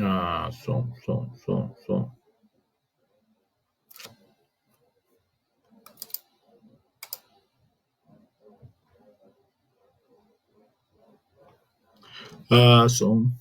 Ah, som. Ah, som.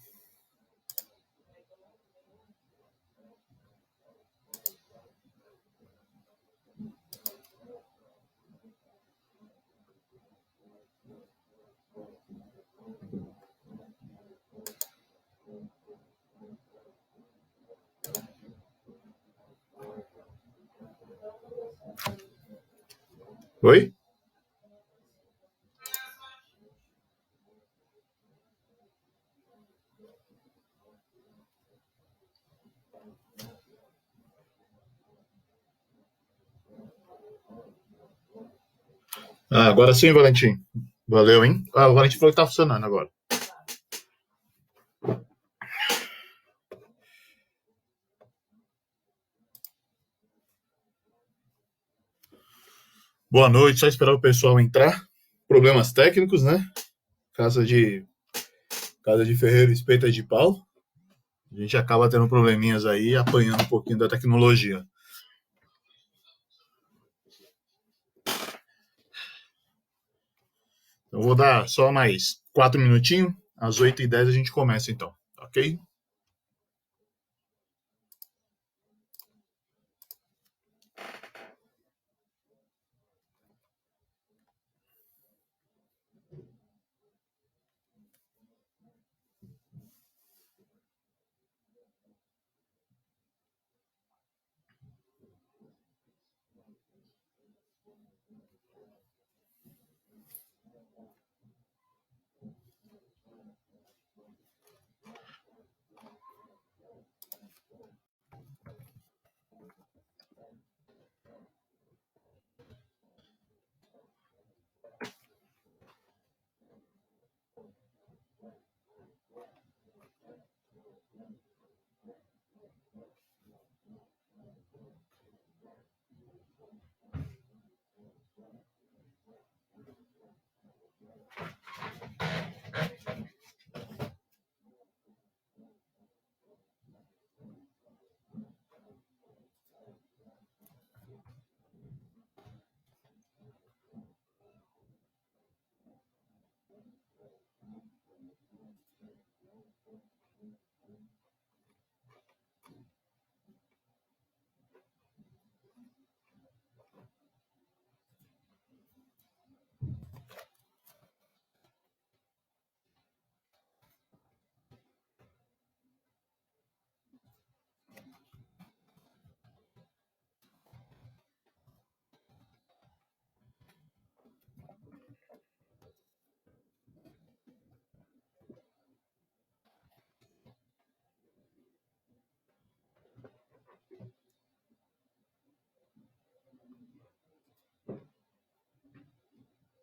Oi? Ah, agora sim, Valentim. Valeu, hein? Ah, o Valentim falou que tá funcionando agora. Boa noite, só esperar o pessoal entrar. Problemas técnicos, né? Casa de, casa de ferreiro espeta de pau. A gente acaba tendo probleminhas aí, apanhando um pouquinho da tecnologia. Então, vou dar só mais 4 minutinhos. Às 8h10 a gente começa, então. Ok?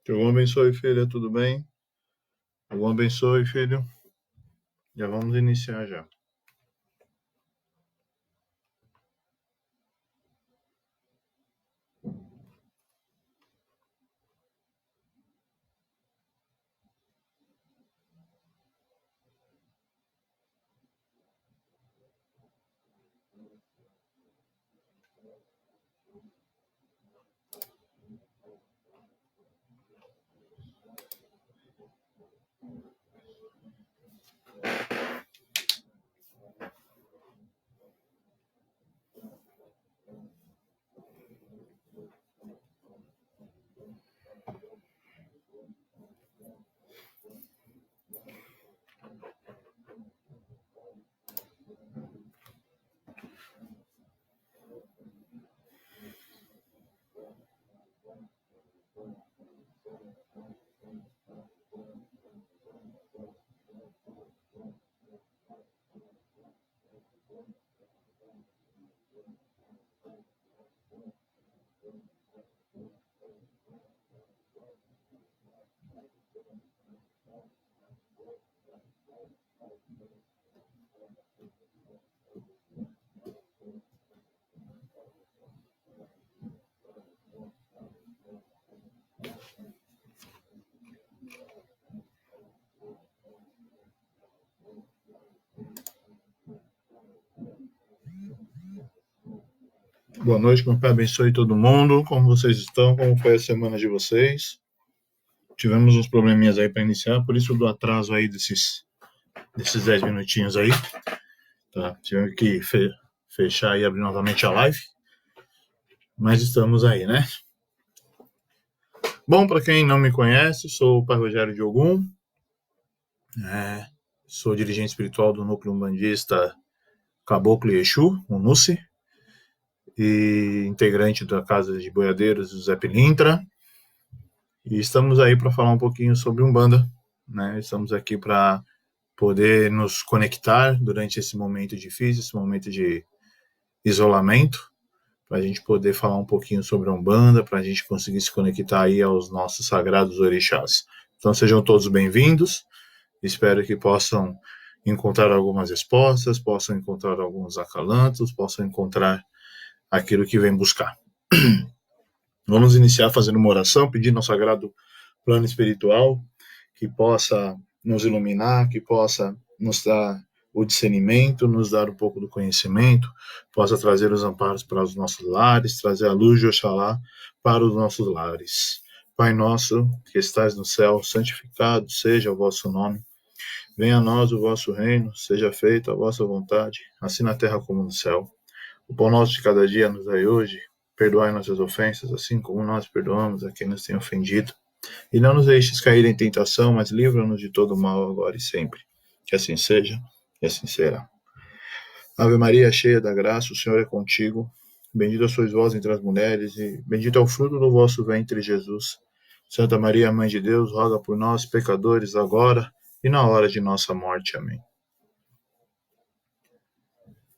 Que o abençoe, filha, tudo bem? O abençoe, filho. Já vamos iniciar já. Boa noite, que meu Pai abençoe todo mundo. Como vocês estão? Como foi a semana de vocês? Tivemos uns probleminhas aí para iniciar, por isso do atraso aí desses 10 minutinhos aí. Tá? Tivemos que fechar e abrir novamente a live. Mas estamos aí, né? Bom, para quem não me conhece, sou o Pai Rogério de Ogum. Sou dirigente espiritual do Núcleo Umbandista Caboclo e Exu, o NUSSE, e integrante da Casa de Boiadeiros do Zé Pilintra. E estamos aí para falar um pouquinho sobre Umbanda, né? Estamos aqui para poder nos conectar durante esse momento difícil, esse momento de isolamento, para a gente poder falar um pouquinho sobre a Umbanda, para a gente conseguir se conectar aí aos nossos sagrados orixás. Então sejam todos bem-vindos, espero que possam encontrar algumas respostas, possam encontrar alguns acalantos, possam encontrar aquilo que vem buscar. Vamos iniciar fazendo uma oração, pedindo ao sagrado plano espiritual que possa nos iluminar, que possa nos dar o discernimento, nos dar um pouco do conhecimento, possa trazer os amparos para os nossos lares, trazer a luz de Oxalá para os nossos lares. Pai nosso, que estais no céu, santificado seja o vosso nome. Venha a nós o vosso reino, seja feita a vossa vontade, assim na terra como no céu. O pão nosso de cada dia nos dai hoje, perdoai nossas ofensas, assim como nós perdoamos a quem nos tem ofendido. E não nos deixes cair em tentação, mas livra-nos de todo mal agora e sempre. Que assim seja, e assim será. Ave Maria, cheia da graça, o Senhor é contigo. Bendita sois vós entre as mulheres, e bendito é o fruto do vosso ventre, Jesus. Santa Maria, Mãe de Deus, roga por nós, pecadores, agora e na hora de nossa morte. Amém.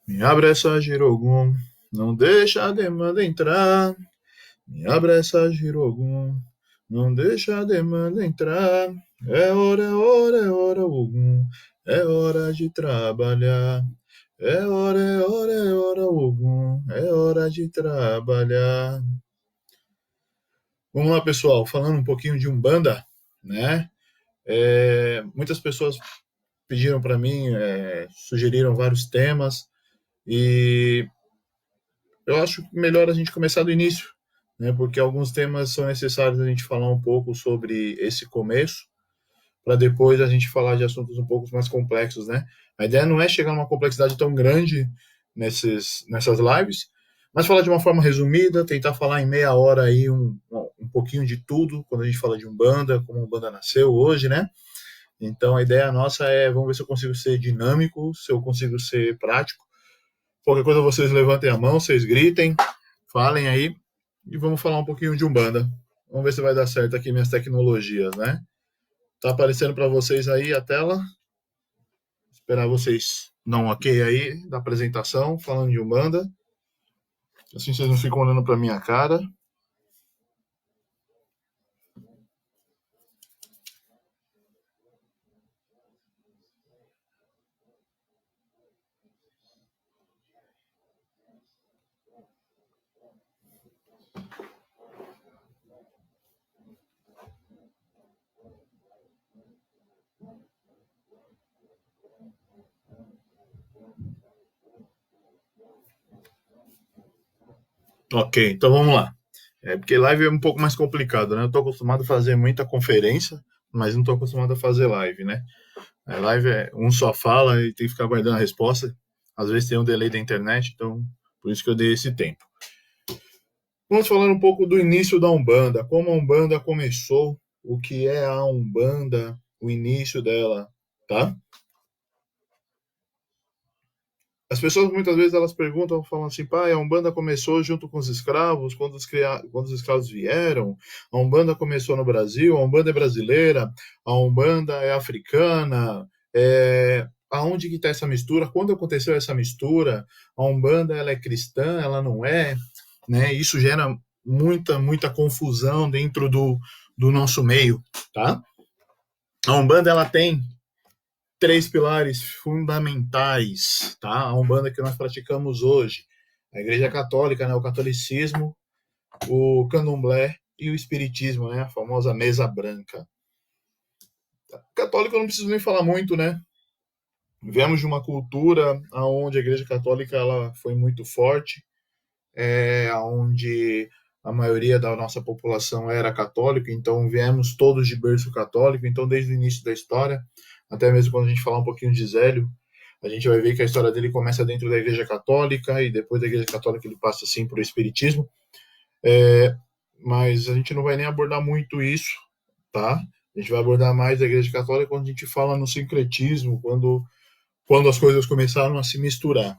Me abre essa girogum, não deixa a demanda entrar. Me abre essa girogum, não deixa a demanda entrar. É hora, Ogum. É hora de trabalhar. É hora, Ogum. É hora de trabalhar. Vamos lá, pessoal. Falando um pouquinho de Umbanda, né? Muitas pessoas pediram para mim, sugeriram vários temas. E eu acho melhor a gente começar do início, né? Porque alguns temas são necessários a gente falar um pouco sobre esse começo, para depois a gente falar de assuntos um pouco mais complexos, né? A ideia não é chegar numa complexidade tão grande nessas lives, mas falar de uma forma resumida, tentar falar em meia hora aí um pouquinho de tudo, quando a gente fala de Umbanda, como a Umbanda nasceu hoje, né? Então a ideia nossa vamos ver se eu consigo ser dinâmico, se eu consigo ser prático. Qualquer coisa vocês levantem a mão, vocês gritem, falem aí, e vamos falar um pouquinho de Umbanda. Vamos ver se vai dar certo aqui minhas tecnologias, né? Tá aparecendo para vocês aí a tela. Esperar vocês dar um ok aí da apresentação, falando de Umbanda. Assim vocês não ficam olhando para minha cara. Ok, então vamos lá. Porque live é um pouco mais complicado, né? Eu tô acostumado a fazer muita conferência, mas não tô acostumado a fazer live, né? A live um só fala e tem que ficar aguardando a resposta. Às vezes tem um delay da internet, então por isso que eu dei esse tempo. Vamos falar um pouco do início da Umbanda, como a Umbanda começou, o que é a Umbanda, o início dela, tá? As pessoas muitas vezes elas perguntam, falam assim, pai, a Umbanda começou junto com os escravos, quando os escravos vieram, a Umbanda começou no Brasil, a Umbanda é brasileira, a Umbanda é africana, aonde que está essa mistura, quando aconteceu essa mistura, a Umbanda ela é cristã, ela não é, né? Isso gera muita confusão dentro do nosso meio, tá? A Umbanda ela tem 3 pilares fundamentais, tá? A Umbanda que nós praticamos hoje. A Igreja Católica, né? O catolicismo, o candomblé e o espiritismo, né? A famosa mesa branca. Católico eu não preciso nem falar muito, né? Viemos de uma cultura onde a Igreja Católica ela foi muito forte. onde a maioria da nossa população era católica, então viemos todos de berço católico, então desde o início da história, até mesmo quando a gente falar um pouquinho de Zélio, a gente vai ver que a história dele começa dentro da Igreja Católica e depois da Igreja Católica ele passa assim para o Espiritismo, mas a gente não vai nem abordar muito isso, tá? A gente vai abordar mais a Igreja Católica quando a gente fala no sincretismo, quando as coisas começaram a se misturar.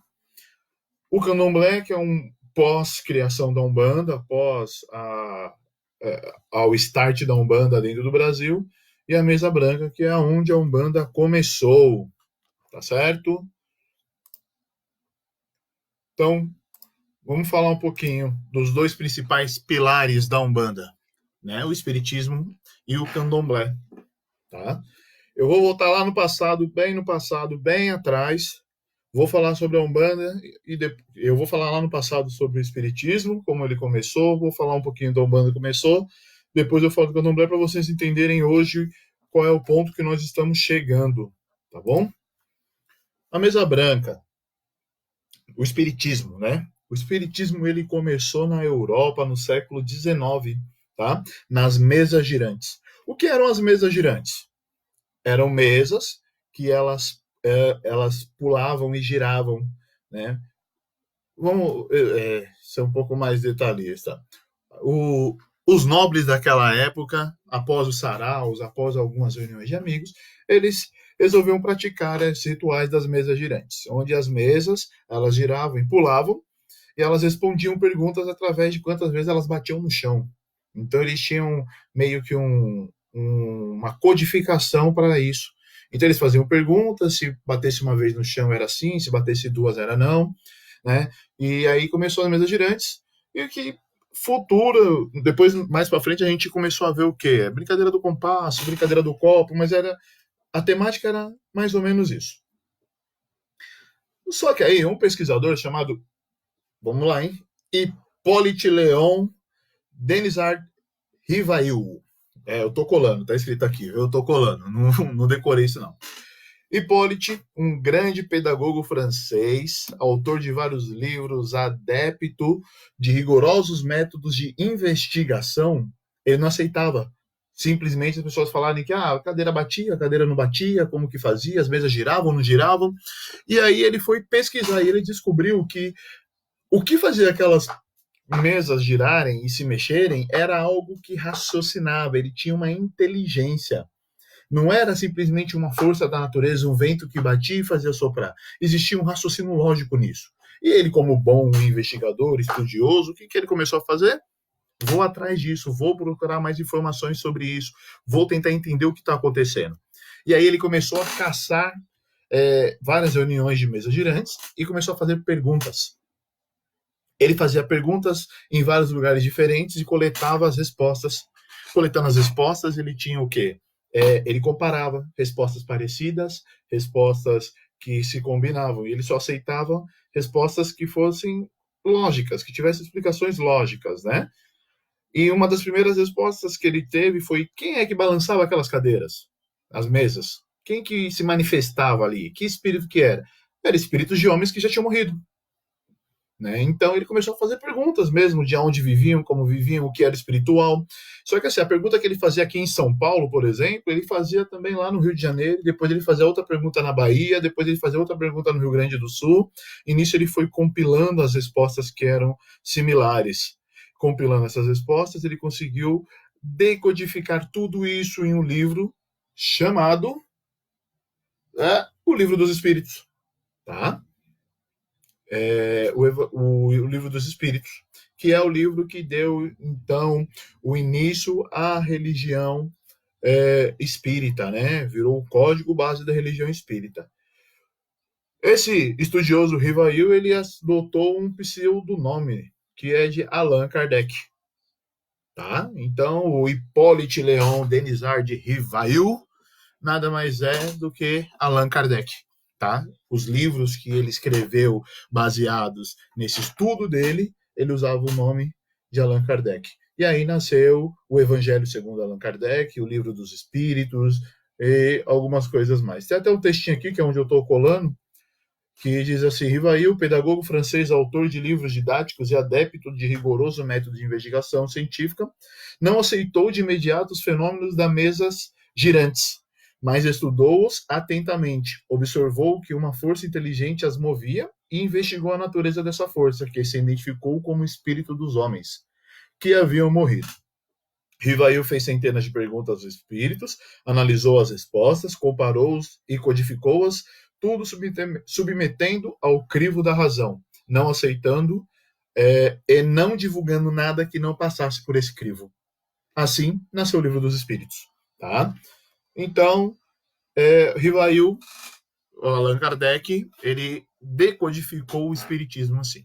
O Candomblé, que é um pós-criação da Umbanda, ao start da Umbanda dentro do Brasil, e a Mesa Branca, que é onde a Umbanda começou, tá certo? Então, vamos falar um pouquinho dos dois principais pilares da Umbanda, né? O Espiritismo e o Candomblé, tá? Eu vou voltar lá no passado, bem atrás. Vou falar sobre a Umbanda e eu vou falar lá no passado sobre o Espiritismo, como ele começou. Vou falar um pouquinho da Umbanda que começou. Depois eu falo do Candomblé para vocês entenderem hoje qual é o ponto que nós estamos chegando, tá bom? A Mesa Branca, o Espiritismo, né? O Espiritismo ele começou na Europa no século XIX, tá? Nas mesas girantes. O que eram as mesas girantes? Eram mesas que elas pulavam e giravam, né? Vamos ser um pouco mais detalhista. Os nobres daquela época, após os saraus, após algumas reuniões de amigos, eles resolviam praticar esses rituais das mesas girantes, onde as mesas elas giravam e pulavam e elas respondiam perguntas através de quantas vezes elas batiam no chão. Então eles tinham meio que uma codificação para isso. Então eles faziam perguntas, se batesse uma vez no chão era sim, se batesse duas era não, né? E aí começou as mesas girantes, e que futuro, depois mais para frente a gente começou a ver o quê? Brincadeira do compasso, brincadeira do copo, mas a temática era mais ou menos isso. Só que aí um pesquisador chamado, vamos lá, hein? Hippolyte Léon Denisard Rivail. Eu tô colando, tá escrito aqui, eu tô colando, não decorei isso não. Hippolyte, um grande pedagogo francês, autor de vários livros, adepto de rigorosos métodos de investigação, ele não aceitava simplesmente as pessoas falarem que a cadeira batia, a cadeira não batia, como que fazia, as mesas giravam, não giravam. E aí ele foi pesquisar e ele descobriu que o que fazia aquelas mesas girarem e se mexerem era algo que raciocinava, ele tinha uma inteligência. Não era simplesmente uma força da natureza, um vento que batia e fazia soprar. Existia um raciocínio lógico nisso. E ele, como bom investigador, estudioso, o que ele começou a fazer? Vou atrás disso, vou procurar mais informações sobre isso, vou tentar entender o que está acontecendo. E aí ele começou a caçar várias reuniões de mesas girantes e começou a fazer perguntas. Ele fazia perguntas em vários lugares diferentes e coletava as respostas. Coletando as respostas, ele tinha o quê? Ele comparava respostas parecidas, respostas que se combinavam, e ele só aceitava respostas que fossem lógicas, que tivessem explicações lógicas, né? E uma das primeiras respostas que ele teve foi: quem é que balançava aquelas cadeiras, as mesas? Quem que se manifestava ali? Que espírito que era? Era espíritos de homens que já tinham morrido. Né? Então ele começou a fazer perguntas mesmo de onde viviam, como viviam, o que era espiritual. Só que assim, a pergunta que ele fazia aqui em São Paulo, por exemplo, ele fazia também lá no Rio de Janeiro, depois ele fazia outra pergunta na Bahia, depois ele fazia outra pergunta no Rio Grande do Sul, e nisso ele foi compilando as respostas que eram similares. Compilando essas respostas, ele conseguiu decodificar tudo isso em um livro chamado O Livro dos Espíritos. Tá? O Livro dos Espíritos, que é o livro que deu, então, o início à religião espírita, né? Virou o código base da religião espírita. Esse estudioso Rivail, ele adotou um pseudonome, que é de Allan Kardec. Tá? Então, o Hippolyte Léon Denisard Rivail nada mais é do que Allan Kardec. Tá? Os livros que ele escreveu baseados nesse estudo dele, ele usava o nome de Allan Kardec. E aí nasceu o Evangelho segundo Allan Kardec, o Livro dos Espíritos e algumas coisas mais. Tem até um textinho aqui, que é onde eu estou colando, que diz assim: Rivail, pedagogo francês, autor de livros didáticos e adepto de rigoroso método de investigação científica, não aceitou de imediato os fenômenos das mesas girantes, mas estudou-os atentamente, observou que uma força inteligente as movia e investigou a natureza dessa força, que se identificou como o espírito dos homens, que haviam morrido. Rivail fez centenas de perguntas aos espíritos, analisou as respostas, comparou-os e codificou-as, tudo submetendo ao crivo da razão, não aceitando e não divulgando nada que não passasse por esse crivo. Assim, nasceu o Livro dos Espíritos. Tá? Então, Rivail, Allan Kardec, ele decodificou o espiritismo assim.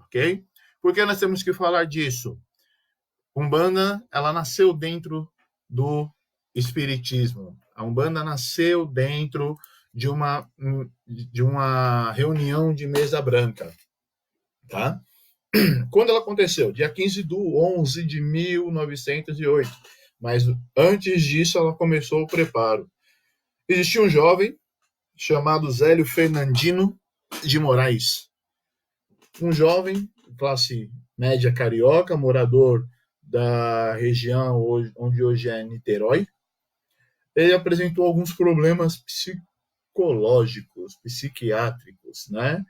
Ok? Por que nós temos que falar disso? Umbanda, ela nasceu dentro do espiritismo. A Umbanda nasceu dentro de uma reunião de mesa branca, tá? Quando ela aconteceu? Dia 15/11 de 1908. Mas antes disso, ela começou o preparo. Existia um jovem chamado Zélio Fernandino de Moraes. Um jovem, classe média carioca, morador da região onde hoje é Niterói. Ele apresentou alguns problemas psicológicos, psiquiátricos, né?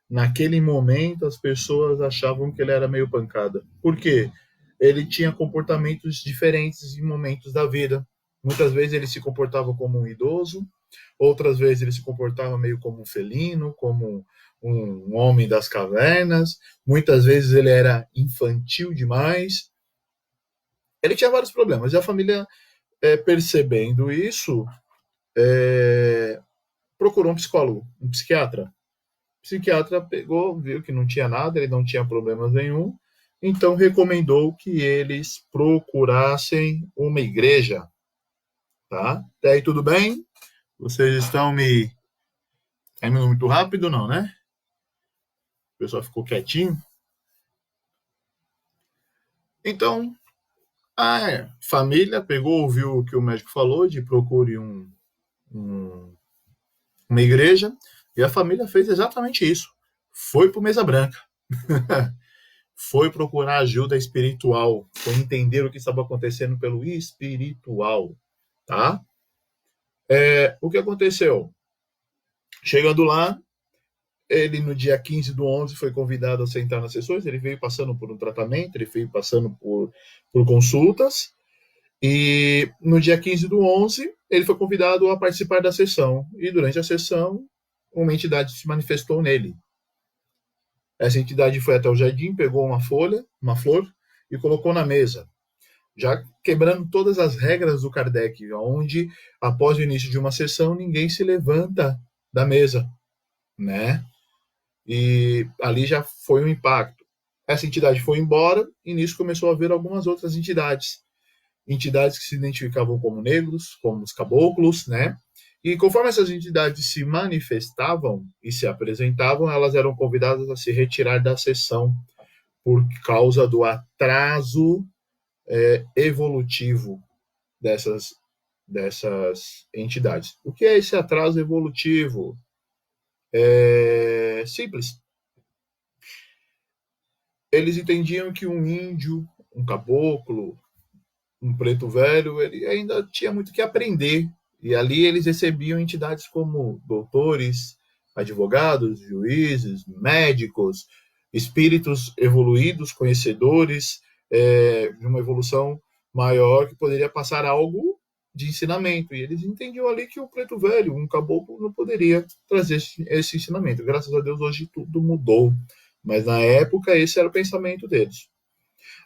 Naquele momento, as pessoas achavam que ele era meio pancada. Por quê? Ele tinha comportamentos diferentes em momentos da vida. Muitas vezes ele se comportava como um idoso, outras vezes ele se comportava meio como um felino, como um homem das cavernas. Muitas vezes ele era infantil demais. Ele tinha vários problemas. E a família, percebendo isso, procurou um psicólogo, um psiquiatra. O psiquiatra pegou, viu que não tinha nada, ele não tinha problemas nenhum, então recomendou que eles procurassem uma igreja. Tá? Até aí tudo bem? Vocês estão me indo muito rápido, não, né? O pessoal ficou quietinho. Então, a família pegou, ouviu o que o médico falou, de procure uma igreja, e a família fez exatamente isso. Foi para o Mesa Branca. Foi procurar ajuda espiritual. Foi entender o que estava acontecendo pelo espiritual. Tá? O que aconteceu? Chegando lá, ele no dia 15/11 foi convidado a sentar nas sessões. Ele veio passando por um tratamento, ele veio passando por consultas. E no dia 15/11, ele foi convidado a participar da sessão. E durante a sessão, uma entidade se manifestou nele. Essa entidade foi até o jardim, pegou uma flor, e colocou na mesa, já quebrando todas as regras do Kardec, onde, após o início de uma sessão, ninguém se levanta da mesa, né? E ali já foi um impacto. Essa entidade foi embora, e nisso começou a haver algumas outras entidades que se identificavam como negros, como os caboclos, né? E conforme essas entidades se manifestavam e se apresentavam, elas eram convidadas a se retirar da sessão por causa do atraso evolutivo dessas entidades. O que é esse atraso evolutivo? É simples. Eles entendiam que um índio, um caboclo, um preto velho, ele ainda tinha muito que aprender. E ali eles recebiam entidades como doutores, advogados, juízes, médicos, espíritos evoluídos, conhecedores de uma evolução maior, que poderia passar algo de ensinamento. E eles entendiam ali que o preto velho, um caboclo, não poderia trazer esse ensinamento. Graças a Deus, hoje tudo mudou. Mas na época, esse era o pensamento deles.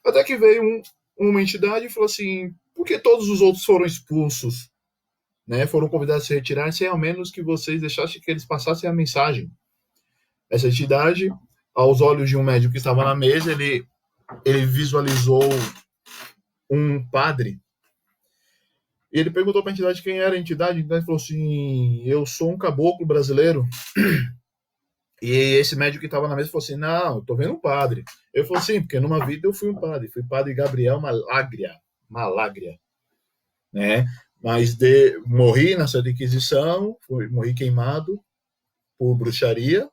Até que veio uma entidade e falou assim: por que todos os outros foram expulsos? Né? Foram convidados a se retirar, sem ao menos que vocês deixassem que eles passassem a mensagem. Essa entidade, aos olhos de um médico que estava na mesa, ele visualizou um padre. E ele perguntou para a entidade quem era a entidade. A entidade falou assim: eu sou um caboclo brasileiro. E esse médico que estava na mesa falou assim: não, eu tô vendo um padre. Eu falei: sim, porque numa vida eu fui um padre. Fui padre Gabriel Malagria, né? Mas morri na Santa Inquisição, morri queimado por bruxaria,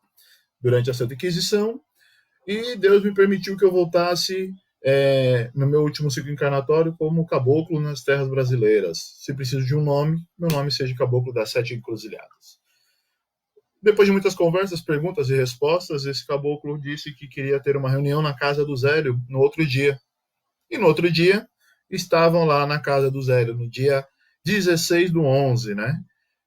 durante a Santa Inquisição, e Deus me permitiu que eu voltasse no meu último ciclo encarnatório como caboclo nas terras brasileiras. Se preciso de um nome, meu nome seja Caboclo das Sete Encruzilhadas. Depois de muitas conversas, perguntas e respostas, esse caboclo disse que queria ter uma reunião na casa do Zélio no outro dia. E no outro dia, estavam lá na casa do Zélio, no dia 16/11, né?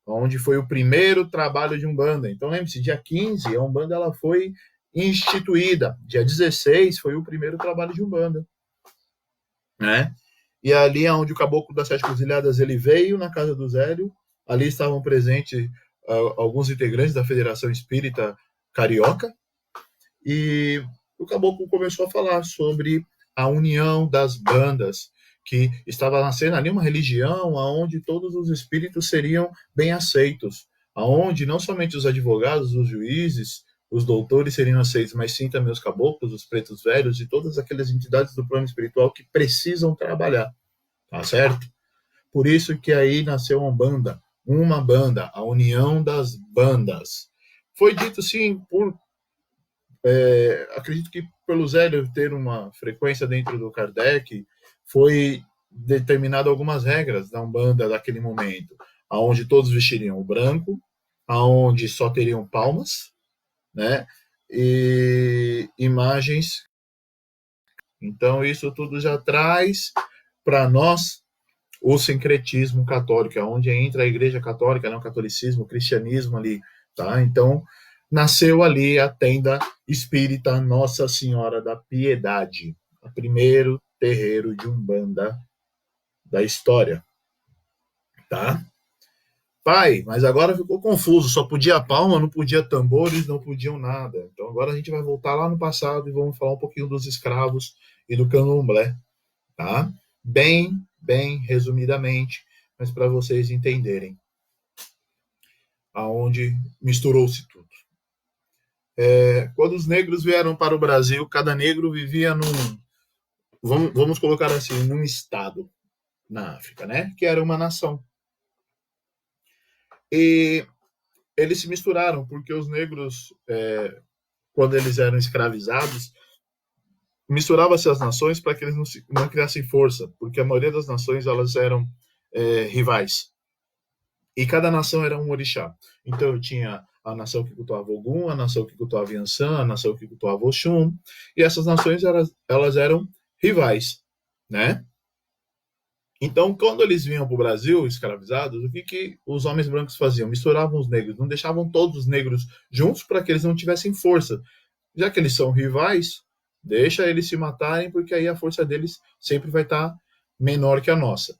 Onde foi o primeiro trabalho de Umbanda. Então, lembre-se, dia 15, a Umbanda ela foi instituída. Dia 16 foi o primeiro trabalho de Umbanda, né? E ali é onde o Caboclo das Sete Cruzilhadas ele veio na casa do Zélio. Ali estavam presentes alguns integrantes da Federação Espírita Carioca. E o Caboclo começou a falar sobre a união das bandas, que estava nascendo ali uma religião onde todos os espíritos seriam bem aceitos, aonde não somente os advogados, os juízes, os doutores seriam aceitos, mas sim também os caboclos, os pretos velhos e todas aquelas entidades do plano espiritual que precisam trabalhar, tá certo? Por isso que aí nasceu uma banda, a união das bandas. Foi dito, sim, acredito que pelo Zélio ter uma frequência dentro do Kardec, foi determinado algumas regras da Umbanda daquele momento, aonde todos vestiriam o branco, aonde só teriam palmas, né? E imagens. Então isso tudo já traz para nós o sincretismo católico, onde entra a Igreja Católica, né, o catolicismo, o cristianismo ali, tá? Então nasceu ali a tenda espírita Nossa Senhora da Piedade, o primeiro terreiro de Umbanda da história, tá? Pai, mas agora ficou confuso, só podia palma, não podia tambores, não podiam nada. Então agora a gente vai voltar lá no passado e vamos falar um pouquinho dos escravos e do candomblé, tá? Bem resumidamente, mas para vocês entenderem aonde misturou-se tudo. Quando os negros vieram para o Brasil, cada negro vivia vamos colocar assim, num estado na África, né? Que era uma nação. E eles se misturaram, porque os negros, quando eles eram escravizados, misturava-se as nações para que eles não criassem força, porque a maioria das nações elas eram rivais. E cada nação era um orixá. Então eu tinha a nação que cultuava Ogum, a nação que cultuava Yansan, a nação que cultuava Oxum, e essas nações elas eram rivais, né? Então, quando eles vinham para o Brasil, escravizados, o que os homens brancos faziam? Misturavam os negros, não deixavam todos os negros juntos para que eles não tivessem força. Já que eles são rivais, deixa eles se matarem, porque aí a força deles sempre vai estar menor que a nossa.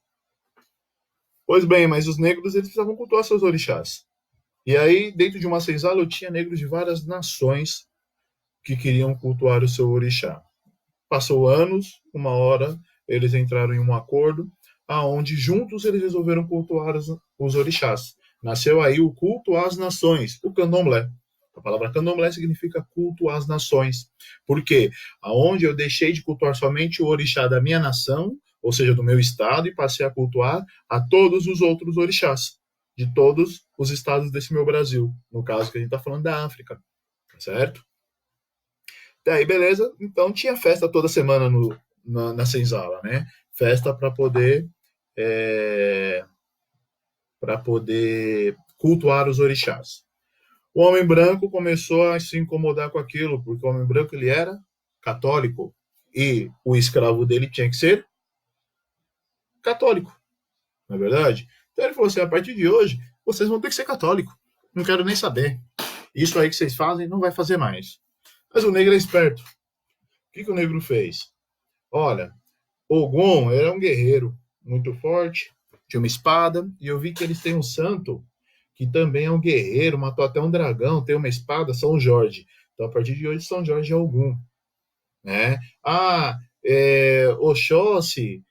Pois bem, mas os negros eles precisavam cultuar seus orixás. E aí, dentro de uma senzala, eu tinha negros de várias nações que queriam cultuar o seu orixá. Passou anos, uma hora, eles entraram em um acordo, aonde juntos eles resolveram cultuar os orixás. Nasceu aí o culto às nações, o candomblé. A palavra candomblé significa culto às nações. Por quê? Aonde eu deixei de cultuar somente o orixá da minha nação, ou seja, do meu estado, e passei a cultuar a todos os outros orixás, de todos os estados desse meu Brasil. No caso que a gente está falando da África, certo? Daí, beleza. Então tinha festa toda semana na senzala, né? Festa para poder cultuar os orixás. O homem branco começou a se incomodar com aquilo, porque o homem branco ele era católico e o escravo dele tinha que ser católico, não é verdade? Então ele falou assim: a partir de hoje vocês vão ter que ser católico. Não quero nem saber. Isso aí que vocês fazem não vai fazer mais. Mas o negro é esperto. O que o negro fez? Olha, Ogum era um guerreiro muito forte, tinha uma espada, e eu vi que eles têm um santo que também é um guerreiro, matou até um dragão, tem uma espada, São Jorge. Então, a partir de hoje, São Jorge é Ogum. Né? Oxóssi,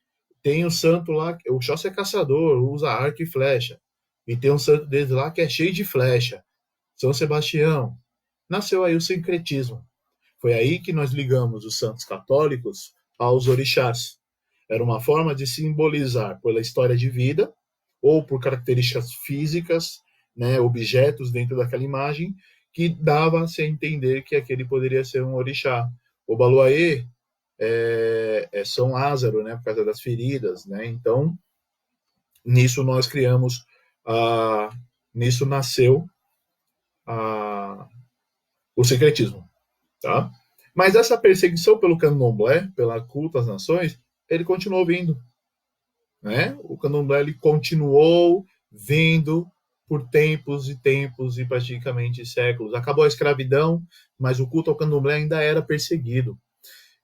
tem um santo lá, o Oxóssi é caçador, usa arco e flecha. E tem um santo deles lá que é cheio de flecha, São Sebastião. Nasceu aí o sincretismo. Foi aí que nós ligamos os santos católicos aos orixás. Era uma forma de simbolizar pela história de vida ou por características físicas, né, objetos dentro daquela imagem, que dava-se a entender que aquele poderia ser um orixá. O Baluaê é São Lázaro, né, por causa das feridas, né? Então, nisso nós criamos, nisso nasceu o secretismo, tá? Mas essa perseguição pelo candomblé, pela culto às nações, ele continuou vindo, né? O candomblé ele continuou vindo por tempos e tempos e praticamente séculos. Acabou a escravidão, mas o culto ao candomblé ainda era perseguido.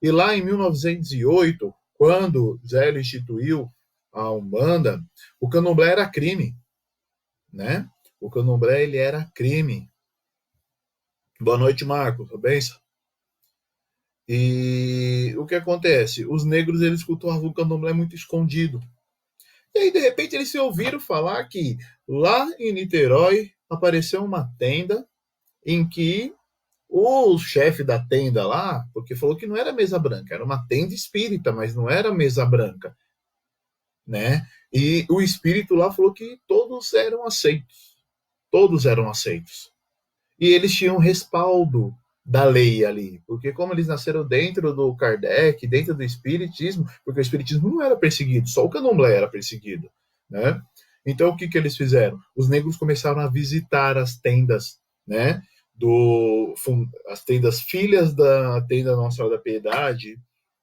E lá em 1908, quando Zélio instituiu a Umbanda, o candomblé era crime, né? O candomblé ele era crime. Boa noite, Marcos. Tudo bem? E o que acontece? Os negros eles cultuavam o candomblé muito escondido. E aí, de repente, eles se ouviram falar que lá em Niterói apareceu uma tenda em que o chefe da tenda lá, porque falou que não era mesa branca, era uma tenda espírita, mas não era mesa branca, né? E o espírito lá falou que todos eram aceitos. Todos eram aceitos. E eles tinham respaldo da lei ali, porque como eles nasceram dentro do Kardec, dentro do espiritismo, porque o espiritismo não era perseguido, só o candomblé era perseguido, né? Então o que que eles fizeram? Os negros começaram a visitar as tendas, né? As tendas filhas da tenda Nossa Senhora da Piedade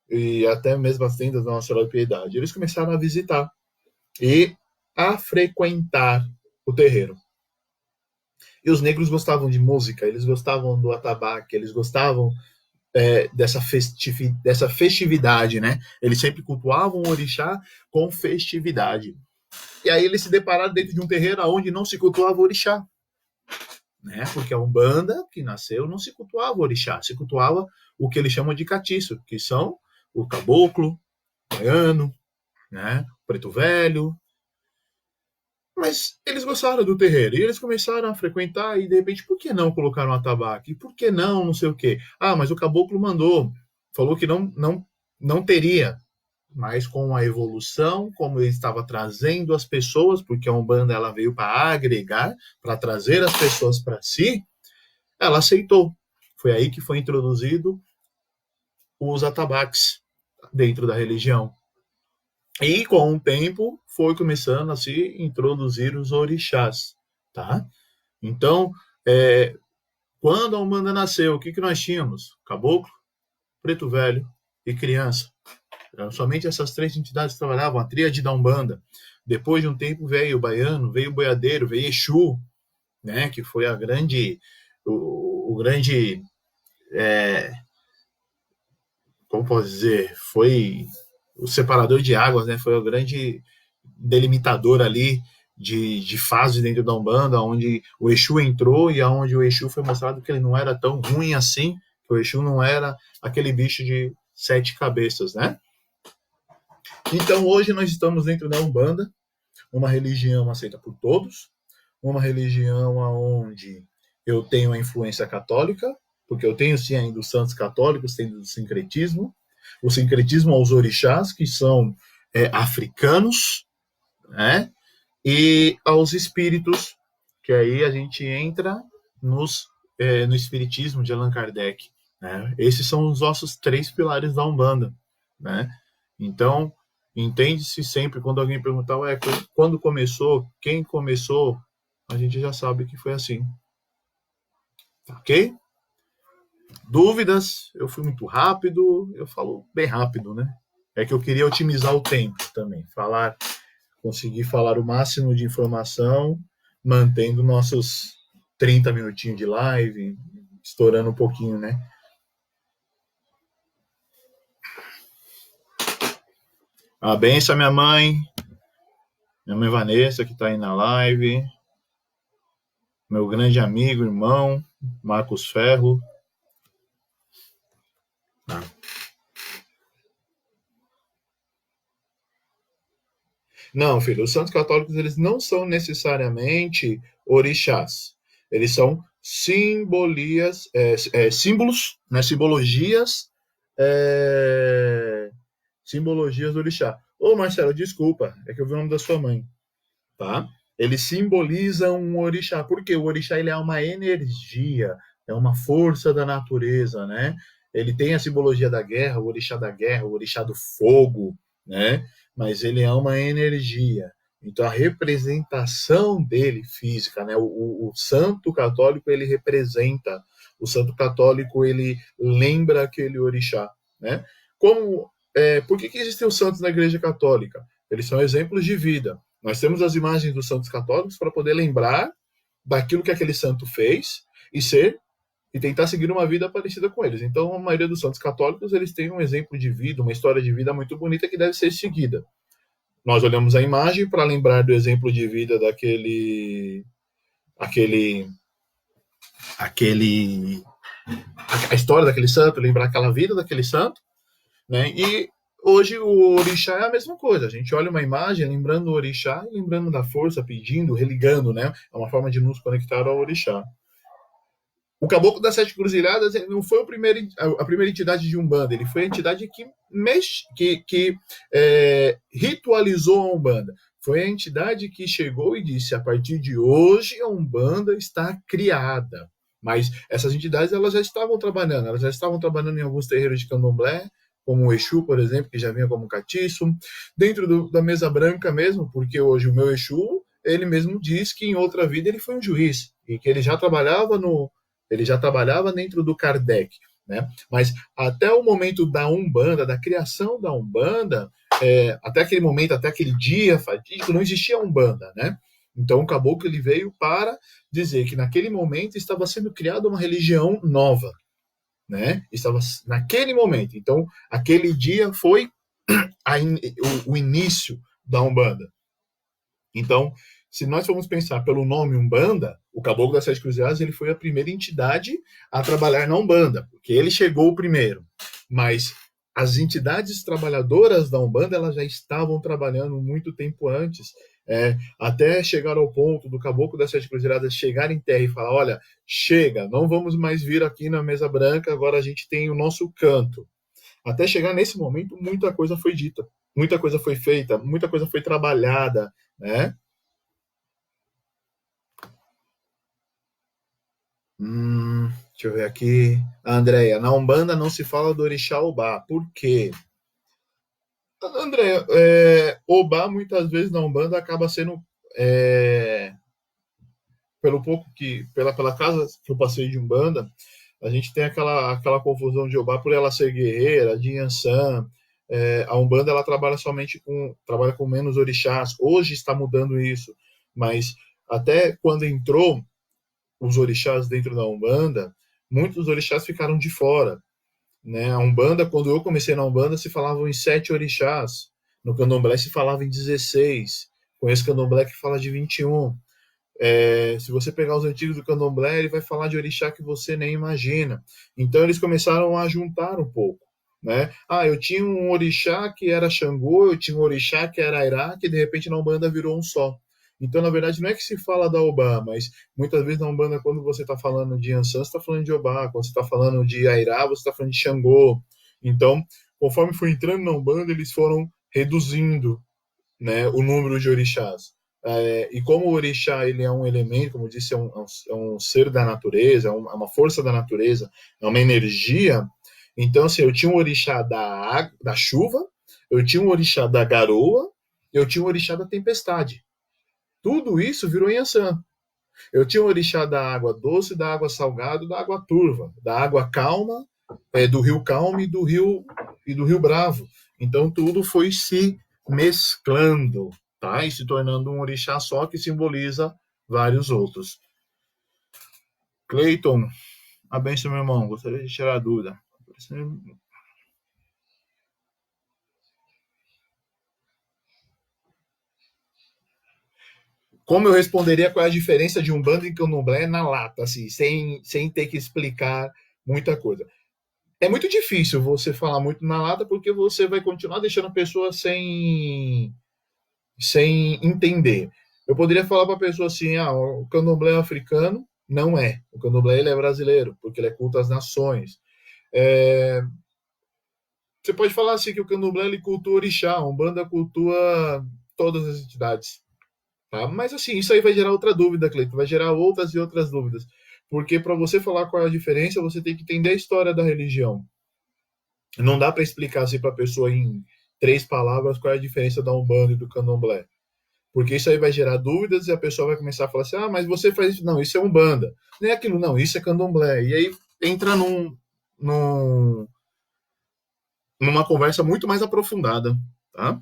e até mesmo as tendas da Nossa Senhora da Piedade. Eles começaram a visitar e a frequentar o terreiro. E os negros gostavam de música, eles gostavam do atabaque, eles gostavam dessa festividade, né? Eles sempre cultuavam o orixá com festividade. E aí eles se depararam dentro de um terreiro onde não se cultuava o orixá, né? Porque a Umbanda, que nasceu, não se cultuava o orixá, se cultuava o que eles chamam de catiço, que são o caboclo, o baiano, né? O preto velho. Mas eles gostaram do terreiro e eles começaram a frequentar e de repente, por que não colocaram um atabaque? Por que não sei o quê? Ah, mas o caboclo mandou, falou que não teria. Mas com a evolução, como ele estava trazendo as pessoas, porque a Umbanda ela veio para agregar, para trazer as pessoas para si, ela aceitou. Foi aí que foi introduzido os atabaques dentro da religião. E com o tempo foi começando a se introduzir os orixás, tá? Então, quando a Umbanda nasceu, o que nós tínhamos? Caboclo, preto velho e criança. Somente essas três entidades trabalhavam, a tríade da Umbanda. Depois de um tempo veio o baiano, veio o boiadeiro, veio Exu, né? Que foi o grande, como posso dizer, foi o separador de águas, né? Foi o grande delimitador ali de fase dentro da Umbanda, onde o Exu entrou e aonde o Exu foi mostrado que ele não era tão ruim assim, que o Exu não era aquele bicho de 7 cabeças, né? Então hoje nós estamos dentro da Umbanda, uma religião aceita por todos, uma religião onde eu tenho a influência católica, porque eu tenho sim ainda os santos católicos, tenho o sincretismo aos orixás, que são africanos, né? E aos espíritos, que aí a gente entra no espiritismo de Allan Kardec, né? Esses são os nossos 3 pilares da Umbanda, né? Então, entende-se sempre, quando alguém perguntar, quando começou, quem começou, a gente já sabe que foi assim. Ok? Dúvidas? Eu fui muito rápido, eu falo bem rápido, né? É que eu queria otimizar o tempo também, conseguir falar o máximo de informação, mantendo nossos 30 minutinhos de live, estourando um pouquinho, né? A benção, minha mãe Vanessa, que está aí na live, meu grande amigo, irmão, Marcos Ferro. Não, filho, os santos católicos eles não são necessariamente orixás. Eles são símbolos, né, simbologias do orixá. Ô, Marcelo, desculpa, é que eu vi o nome da sua mãe, tá? ele simboliza um orixá, porque o orixá ele é uma energia, é uma força da natureza, né? Ele tem a simbologia da guerra, o orixá do fogo, né? Mas ele é uma energia. Então a representação dele física, né? O santo católico ele representa, o santo católico ele lembra aquele orixá, né? Como por que existem os santos na Igreja Católica? Eles são exemplos de vida. Nós temos as imagens dos santos católicos para poder lembrar daquilo que aquele santo fez e ser e tentar seguir uma vida parecida com eles. Então, a maioria dos santos católicos eles têm um exemplo de vida, uma história de vida muito bonita que deve ser seguida. Nós olhamos a imagem para lembrar do exemplo de vida aquele a história daquele santo, lembrar aquela vida daquele santo, né? E hoje o orixá é a mesma coisa. A gente olha uma imagem lembrando o orixá e lembrando da força, pedindo, religando, né? É uma forma de nos conectar ao orixá. O Caboclo das Sete Cruzilhadas não foi a primeira entidade de Umbanda, ele foi a entidade que ritualizou a Umbanda. Foi a entidade que chegou e disse: a partir de hoje a Umbanda está criada. Mas essas entidades elas já estavam trabalhando em alguns terreiros de candomblé, como o Exu, por exemplo, que já vinha como catiço, dentro da mesa branca mesmo, porque hoje o meu Exu, ele mesmo diz que em outra vida ele foi um juiz, e que ele já trabalhava dentro do Kardec, né? Mas até o momento da Umbanda, da criação da Umbanda, até aquele momento, até aquele dia fatídico, não existia Umbanda, né? Então o Caboclo ele veio para dizer que naquele momento estava sendo criada uma religião nova, né? Estava naquele momento. Então aquele dia foi o início da Umbanda. Então, se nós formos pensar pelo nome Umbanda, o Caboclo das Sete Cruzadas ele foi a primeira entidade a trabalhar na Umbanda, porque ele chegou primeiro. Mas as entidades trabalhadoras da Umbanda elas já estavam trabalhando muito tempo antes, até chegar ao ponto do Caboclo das Sete Cruzadas chegar em terra e falar: olha, chega, não vamos mais vir aqui na mesa branca, agora a gente tem o nosso canto. Até chegar nesse momento, muita coisa foi dita, muita coisa foi feita, muita coisa foi trabalhada, né? Deixa eu ver aqui. Andréia, na Umbanda não se fala do orixá Obá. Por quê? Andréia, Obá muitas vezes na Umbanda acaba sendo, pelo pouco que, pela casa que eu passei de Umbanda, a gente tem aquela confusão de Obá por ela ser guerreira, de Yansan. A Umbanda ela trabalha com menos orixás. Hoje está mudando isso, mas até quando entrou os orixás dentro da Umbanda, muitos orixás ficaram de fora, né? A Umbanda, quando eu comecei na Umbanda, se falavam em 7 orixás. No Candomblé se falava em 16. Conheço Candomblé que fala de 21. Se você pegar os antigos do Candomblé, ele vai falar de orixá que você nem imagina. Então eles começaram a juntar um pouco, né? Eu tinha um orixá que era Xangô, eu tinha um orixá que era Airá, que de repente na Umbanda virou um só. Então, na verdade, não é que se fala da Obá, mas muitas vezes na Umbanda, quando você está falando de Ansan, você está falando de Obá. Quando você está falando de Airá, você está falando de Xangô. Então, conforme foi entrando na Umbanda, eles foram reduzindo, né, o número de orixás. E como o orixá ele é um elemento, como eu disse, é um ser da natureza, é uma força da natureza, é uma energia. Então, assim, eu tinha um orixá da chuva, eu tinha um orixá da garoa, eu tinha um orixá da tempestade. Tudo isso virou Yansan. Eu tinha um orixá da água doce, da água salgada, da água turva, da água calma, do rio Calmo e do rio Bravo. Então tudo foi se mesclando, tá? E se tornando um orixá só que simboliza vários outros. Cleiton, a benção, meu irmão. Gostaria de tirar a dúvida. Como eu responderia qual é a diferença de Umbanda e Candomblé na lata, assim, sem ter que explicar muita coisa? É muito difícil você falar muito na lata porque você vai continuar deixando a pessoa sem entender. Eu poderia falar para a pessoa assim: o candomblé é africano. Não é. O candomblé ele é brasileiro, porque ele é culto às nações. Você pode falar assim que o candomblé ele cultua orixá, a Umbanda cultua todas as entidades. Tá? Mas assim, isso aí vai gerar outra dúvida, Cleiton, vai gerar outras e outras dúvidas. Porque para você falar qual é a diferença, você tem que entender a história da religião. Não dá para explicar assim para a pessoa em 3 palavras qual é a diferença da Umbanda e do Candomblé. Porque isso aí vai gerar dúvidas e a pessoa vai começar a falar assim: ah, mas você faz isso. Não, isso é Umbanda. Não é aquilo, não, isso é Candomblé. E aí entra num, numa conversa muito mais aprofundada, tá?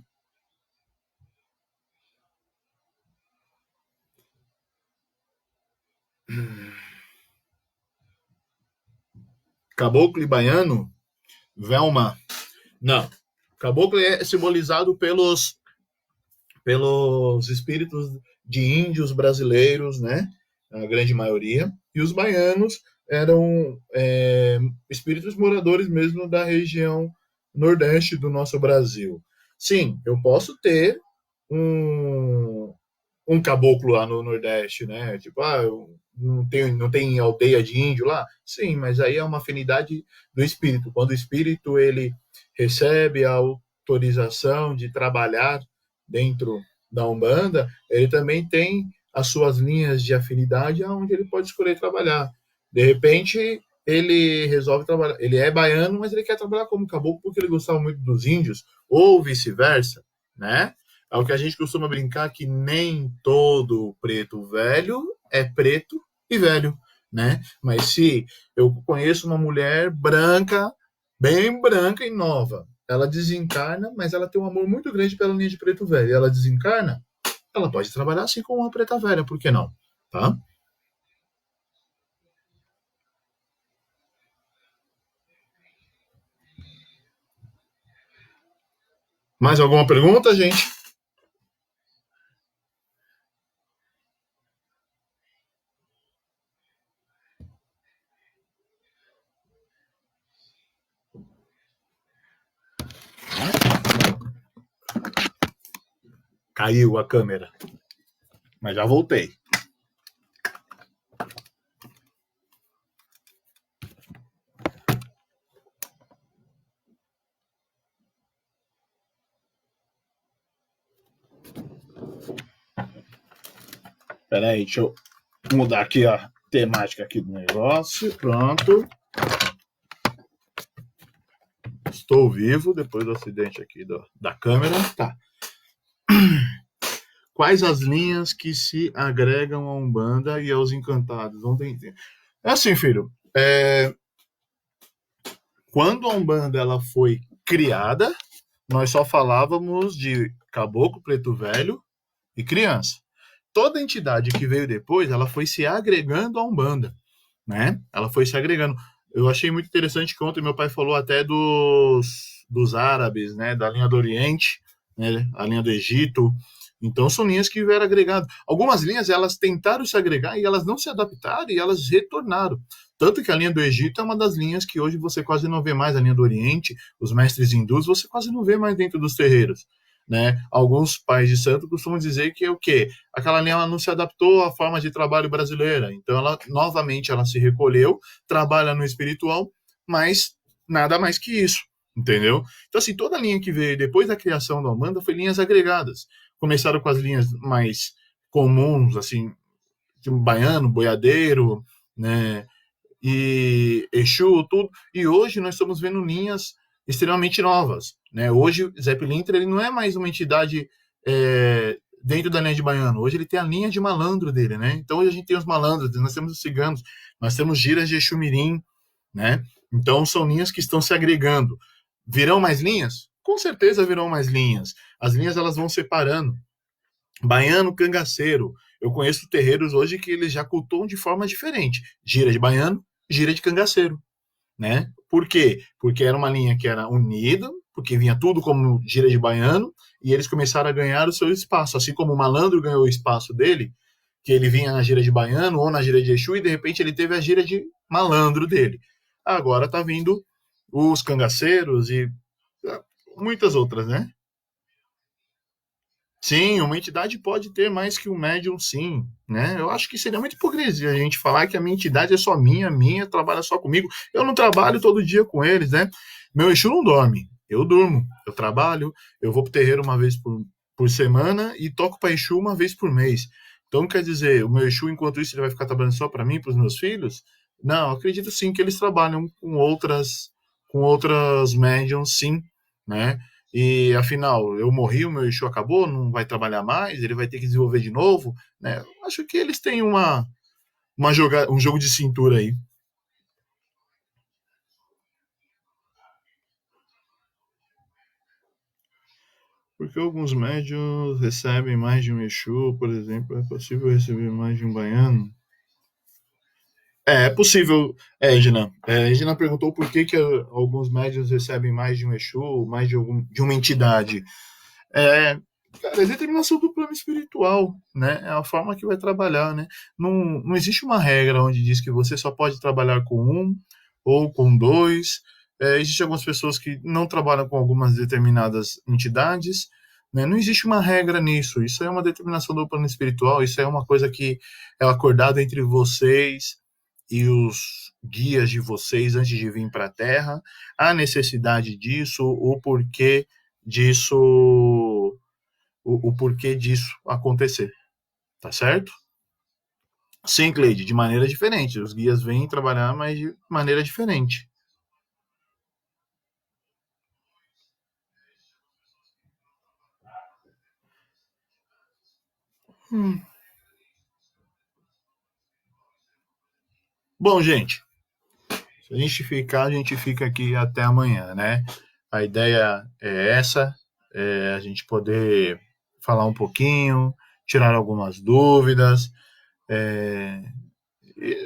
Caboclo e baiano, Velma. Não. Caboclo é simbolizado pelos espíritos de índios brasileiros, né? A grande maioria. E os baianos eram espíritos moradores mesmo da região nordeste do nosso Brasil. Sim, eu posso ter um, um caboclo lá no Nordeste, né? Tipo, não tem aldeia de índio lá? Sim, mas aí é uma afinidade do espírito. Quando o espírito ele recebe a autorização de trabalhar dentro da Umbanda, ele também tem as suas linhas de afinidade aonde ele pode escolher trabalhar. De repente, ele resolve trabalhar. Ele é baiano, mas ele quer trabalhar como caboclo porque ele gostava muito dos índios, ou vice-versa, né? É o que a gente costuma brincar que nem todo preto velho é preto e velho, né? Mas se eu conheço uma mulher branca, bem branca e nova, ela desencarna, mas ela tem um amor muito grande pela linha de preto velho. E ela desencarna, ela pode trabalhar assim com uma preta velha, por que não? Tá? Mais alguma pergunta, gente? Caiu a câmera, mas já voltei. Peraí, deixa eu mudar aqui a temática aqui do negócio. Pronto. Estou vivo depois do acidente aqui da câmera. Tá. Quais as linhas que se agregam à Umbanda e aos Encantados? Vamos entender. É assim, filho. Quando a Umbanda ela foi criada, nós só falávamos de caboclo, preto velho e criança. Toda entidade que veio depois, ela foi se agregando à Umbanda, né? Ela foi se agregando. Eu achei muito interessante que ontem meu pai falou até dos árabes, né? Da linha do Oriente, né? A linha do Egito. Então são linhas que vieram agregadas. Algumas linhas elas tentaram se agregar e elas não se adaptaram e elas retornaram. Tanto que a linha do Egito é uma das linhas que hoje você quase não vê mais, a linha do Oriente, os mestres hindus, você quase não vê mais dentro dos terreiros. Né? Alguns pais de santo costumam dizer que é o quê? Aquela linha ela não se adaptou à forma de trabalho brasileira. Então, ela novamente ela se recolheu, trabalha no espiritual, mas nada mais que isso, entendeu? Então, assim, toda linha que veio depois da criação da Umbanda foi linhas agregadas. Começaram com as linhas mais comuns, assim, tipo baiano, boiadeiro, né? E Exu, tudo. E hoje nós estamos vendo linhas extremamente novas. Né? Hoje, Zé Pilintra ele não é mais uma entidade dentro da linha de baiano. Hoje ele tem a linha de malandro dele. Né? Então hoje a gente tem os malandros, nós temos os ciganos, nós temos giras de Exu Mirim. Né? Então são linhas que estão se agregando. Virão mais linhas? Com certeza virão mais linhas. As linhas elas vão separando. Baiano, cangaceiro. Eu conheço terreiros hoje que eles já cultuam de forma diferente. Gira de baiano, gira de cangaceiro, né? Por quê? Porque era uma linha que era unida, porque vinha tudo como gira de baiano, e eles começaram a ganhar o seu espaço, assim como o malandro ganhou o espaço dele, que ele vinha na gira de baiano ou na gira de Exu, e de repente ele teve a gira de malandro dele. Agora tá vindo os cangaceiros e muitas outras, né? Sim, uma entidade pode ter mais que um médium, sim, né? Eu acho que seria muito hipocrisia a gente falar que a minha entidade é só minha, trabalha só comigo. Eu não trabalho todo dia com eles, né? Meu Exu não dorme, eu durmo, eu trabalho, eu vou pro terreiro uma vez por semana e toco para Exu uma vez por mês. Então, quer dizer, o meu Exu, enquanto isso, ele vai ficar trabalhando só para mim, para os meus filhos? Não, acredito sim que eles trabalham com outras médiums, sim, né? E afinal, eu morri, o meu Exu acabou, não vai trabalhar mais, ele vai ter que desenvolver de novo, né? Acho que eles têm um jogo de cintura aí. Porque alguns médios recebem mais de um Exu, por exemplo, é possível receber mais de um baiano? É possível, Edna. Edna perguntou por que alguns médios recebem mais de um Exu, mais de uma entidade. É, cara, é determinação do plano espiritual, né? É a forma que vai trabalhar, né? Não existe uma regra onde diz que você só pode trabalhar com um ou com dois. Existem algumas pessoas que não trabalham com algumas determinadas entidades, né? Não existe uma regra nisso. Isso é uma determinação do plano espiritual. Isso é uma coisa que é acordada entre vocês e os guias de vocês antes de vir para a Terra. A necessidade disso, o porquê disso, o porquê disso acontecer, tá certo? Sim, Cleide, de maneira diferente. Os guias vêm trabalhar, mas de maneira diferente. Hum. Bom, gente, se a gente fica aqui até amanhã, né? A ideia é essa, a gente poder falar um pouquinho, tirar algumas dúvidas. É,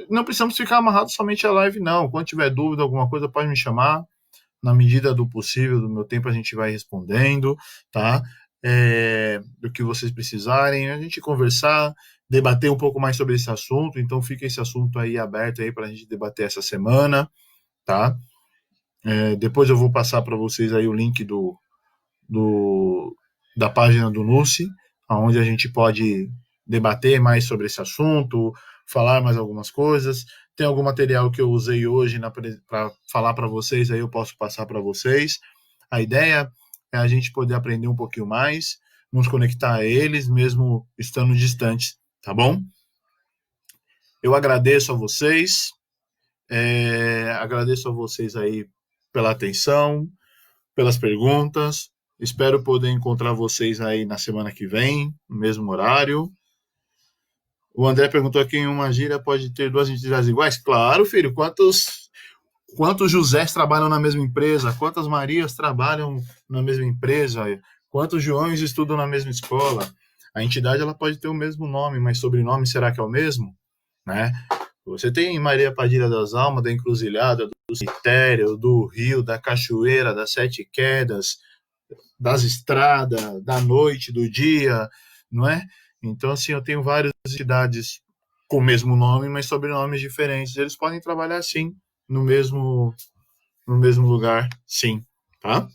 não precisamos ficar amarrados somente à live, não. Quando tiver dúvida, alguma coisa, pode me chamar. Na medida do possível, do meu tempo, a gente vai respondendo, tá? Do que vocês precisarem, a gente conversar, debater um pouco mais sobre esse assunto. Então, fica esse assunto aí aberto aí para a gente debater essa semana, tá? Depois eu vou passar para vocês aí o link do, da página do NUSI, onde a gente pode debater mais sobre esse assunto, falar mais algumas coisas. Tem algum material que eu usei hoje para falar para vocês, aí eu posso passar para vocês. A ideia é a gente poder aprender um pouquinho mais, nos conectar a eles, mesmo estando distantes, tá bom? Eu agradeço a vocês, agradeço a vocês aí pela atenção, pelas perguntas. Espero poder encontrar vocês aí na semana que vem, no mesmo horário. O André perguntou aqui: em uma gíria pode ter duas entidades iguais? Claro, filho. Quantos Josés trabalham na mesma empresa? Quantas Marias trabalham na mesma empresa? Quantos Joões estudam na mesma escola? A entidade ela pode ter o mesmo nome, mas sobrenome será que é o mesmo? Né? Você tem Maria Padilha das Almas, da Encruzilhada, do Cemitério, do Rio, da Cachoeira, das Sete Quedas, das estradas, da noite, do dia, não é? Então, assim, eu tenho várias entidades com o mesmo nome, mas sobrenomes diferentes. Eles podem trabalhar, sim, no mesmo lugar, sim, tá?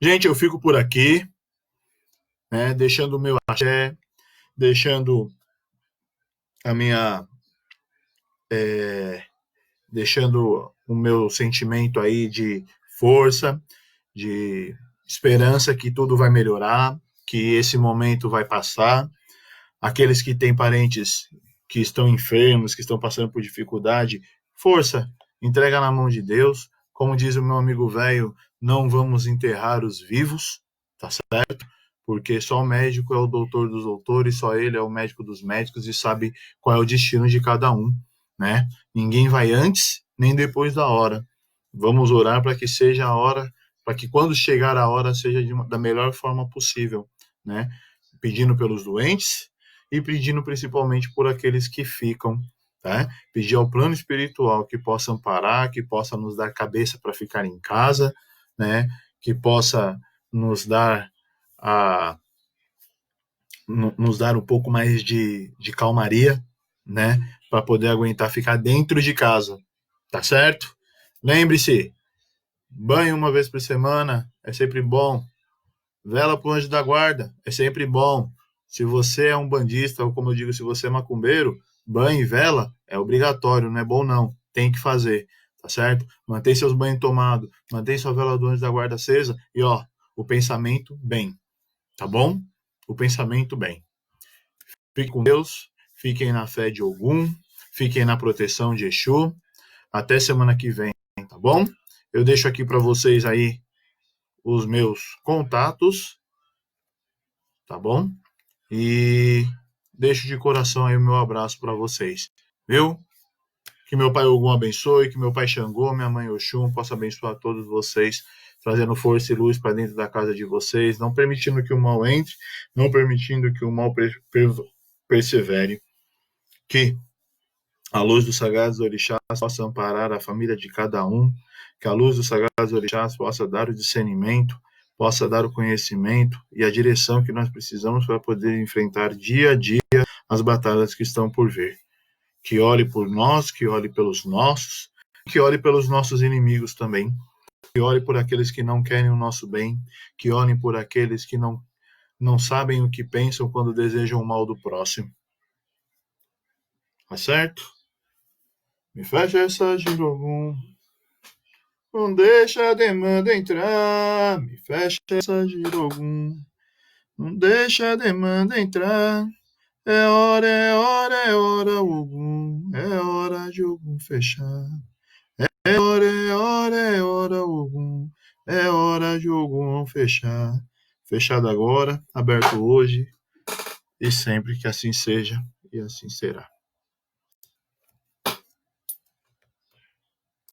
Gente, eu fico por aqui, né, deixando o meu axé, deixando a minha... deixando o meu sentimento aí de força, de esperança que tudo vai melhorar, que esse momento vai passar. Aqueles que têm parentes que estão enfermos, que estão passando por dificuldade, força, entrega na mão de Deus. Como diz o meu amigo velho, não vamos enterrar os vivos, tá certo? Porque só o médico é o doutor dos doutores, só ele é o médico dos médicos e sabe qual é o destino de cada um, né? Ninguém vai antes nem depois da hora. Vamos orar para que seja a hora, para que quando chegar a hora seja da melhor forma possível, né? Pedindo pelos doentes e pedindo principalmente por aqueles que ficam, tá? Pedir ao plano espiritual que possa amparar, que possa nos dar cabeça para ficar em casa, né? Que possa nos dar a nos dar um pouco mais de calmaria, né? Para poder aguentar ficar dentro de casa, tá certo? Lembre-se, banho uma vez por semana é sempre bom. Vela pro anjo da guarda é sempre bom. Se você é um bandista, ou como eu digo, se você é macumbeiro, banho e vela é obrigatório, não é bom não. Tem que fazer, tá certo? Mantém seus banhos tomados, mantém sua vela do anjo da guarda acesa e ó, o pensamento bem, tá bom? O pensamento bem. Fiquem com Deus, fiquem na fé de Ogum, fiquem na proteção de Exu. Até semana que vem, tá bom? Eu deixo aqui para vocês aí os meus contatos, tá bom? E deixo de coração aí o meu abraço para vocês, viu? Que meu pai Ogum abençoe, que meu pai Xangô, minha mãe Oxum possa abençoar todos vocês, trazendo força e luz para dentro da casa de vocês, não permitindo que o mal entre, não permitindo que o mal persevere. Que a luz dos sagrados orixás possa amparar a família de cada um, que a luz dos sagrados orixás possa dar o discernimento, possa dar o conhecimento e a direção que nós precisamos para poder enfrentar dia a dia as batalhas que estão por vir. Que olhe por nós, que olhe pelos nossos, que olhe pelos nossos inimigos também, que olhe por aqueles que não querem o nosso bem, que olhem por aqueles que não sabem o que pensam quando desejam o mal do próximo. Tá certo? Me fecha essa girogum. Não deixa a demanda entrar. Me fecha essa girogum. Não deixa a demanda entrar. É hora, é hora, é hora, Ogum. É hora de Ogum fechar. É hora, é hora, é hora, Ogum. É hora de Ogum fechar. Fechado agora, aberto hoje. E sempre que assim seja, e assim será.